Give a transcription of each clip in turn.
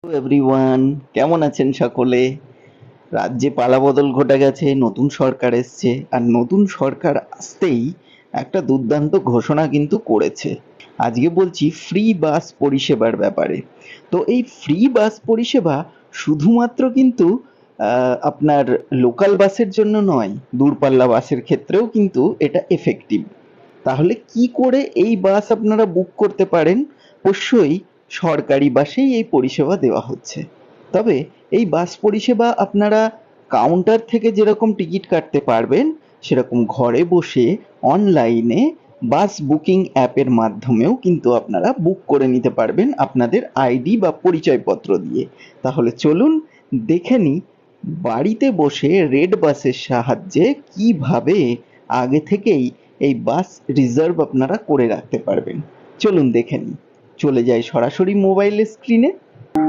Hello everyone, কেমন আছেন সকলে? রাজ্যে পালাবদল ঘটে গেছে, নতুন সরকার এসছে, আর নতুন সরকার আসতেই একটা দুর্দান্ত ঘোষণা কিন্তু করেছে। আজকে বলছি ফ্রি বাস পরিষেবার ব্যাপারে। তো এই ফ্রি বাস পরিষেবা শুধুমাত্র কিন্তু আপনার লোকাল বাসের জন্য নয়, দূরপাল্লা বাসের ক্ষেত্রেও কিন্তু এটা এফেক্টিভ। তাহলে কি করে এই বাস আপনারা বুক করতে পারেন? অবশ্যই সরকারি বাসেই এই পরিষেবা দেওয়া হচ্ছে। তবে এই বাস পরিষেবা আপনারা কাউন্টার থেকে যেরকম টিকিট কাটতে পারবেন, সেরকম ঘরে বসে অনলাইনে বাস বুকিং অ্যাপের মাধ্যমেও কিন্তু আপনারা বুক করে নিতে পারবেন আপনাদের আইডি বা পরিচয়পত্র দিয়ে। তাহলে চলুন দেখে নিই বাড়িতে বসে রেড বাসের সাহায্যে কিভাবে আগে থেকেই এই বাস রিজার্ভ আপনারা করে রাখতে পারবেন। চলুন দেখে নিই। চলে যাই সরাসরি মোবাইলের স্ক্রিনে।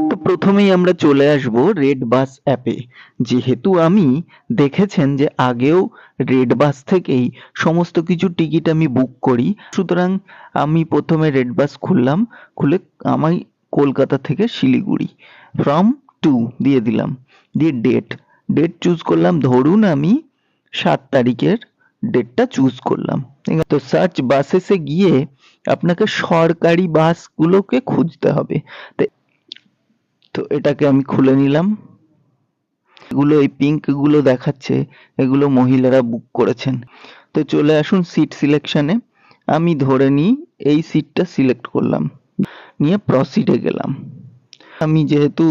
তো প্রথমেই আমরা চলে আসব রেড বাস অ্যাপে। যেহেতু আমি দেখেছেন যে আগেও রেড বাস থেকেই সমস্ত কিছু টিকিট আমি বুক করি, সুতরাং আমি প্রথমে রেড বাস খুললাম। খুলে আমি কলকাতা থেকে শিলিগুড়ি ফ্রম টু দিয়ে দিলাম, দিয়ে ডেট চুজ করলাম। ধরুন আমি 7 তারিখের ডেটটা চুজ করলাম। ঠিক আছে? তো সার্চ বাসেসে গিয়ে আপনাকে সরকারি বাসগুলোকে খুঁজতে হবে। তো তো এটাকে আমি খুলে নিলাম। এগুলো এই পিঙ্ক গুলো দেখাচ্ছে, এগুলো মহিলারা বুক করেছেন। তো চলে আসুন সিট সিলেকশনে। আমি ধরে নিই এই সিটটা সিলেক্ট করলাম, নিয়ে প্রসিডে গেলাম। আমি যেহেতু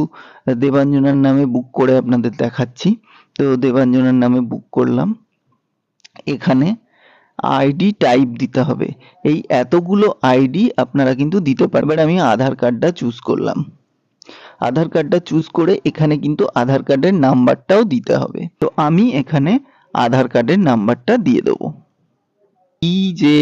দেবাঞ্জনার নামে বুক করে আপনাদের দেখাচ্ছি, তো দেবাঞ্জনার নামে বুক করলাম। এখানে আইডি টাইপ দিতে হবে। এই এতগুলো আইডি আপনারা কিন্তু দিতে পারবেন। আমি আধার কার্ডটা চুজ করলাম। আধার কার্ডটা চুজ করে এখানে কিন্তু আধার কার্ডের নাম্বারটাও দিতে হবে। তো আমি এখানে আধার কার্ডের নাম্বারটা দিয়ে দেবো। এই যে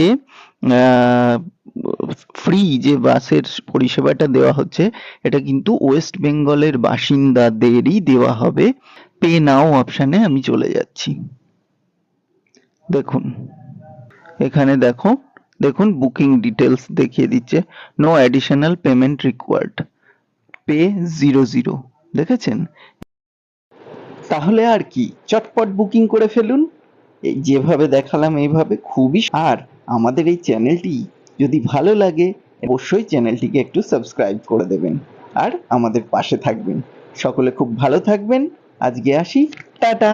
ফ্রি যে বাসের পরিষেবাটা দেওয়া হচ্ছে, এটা কিন্তু ওয়েস্ট বেঙ্গলের বাসিন্দাদেরই দেওয়া হবে। পে নাও অপশানে আমি চলে যাচ্ছি। দেখুন এখানে দেখুন বুকিং ডিটেলস দেখিয়ে দিচ্ছে, no additional payment required, pay 00। দেখেছেন? তাহলে আর কি, চটপট বুকিং করে ফেলুন। এই যেভাবে দেখালাম এইভাবে খুবই। আর আমাদের এই চ্যানেলটি যদি ভালো লাগে অবশ্যই চ্যানেলটিকে একটু সাবস্ক্রাইব করে দেবেন আর আমাদের পাশে থাকবেন। সকলে খুব ভালো থাকবেন। আজকে আসি, টাটা।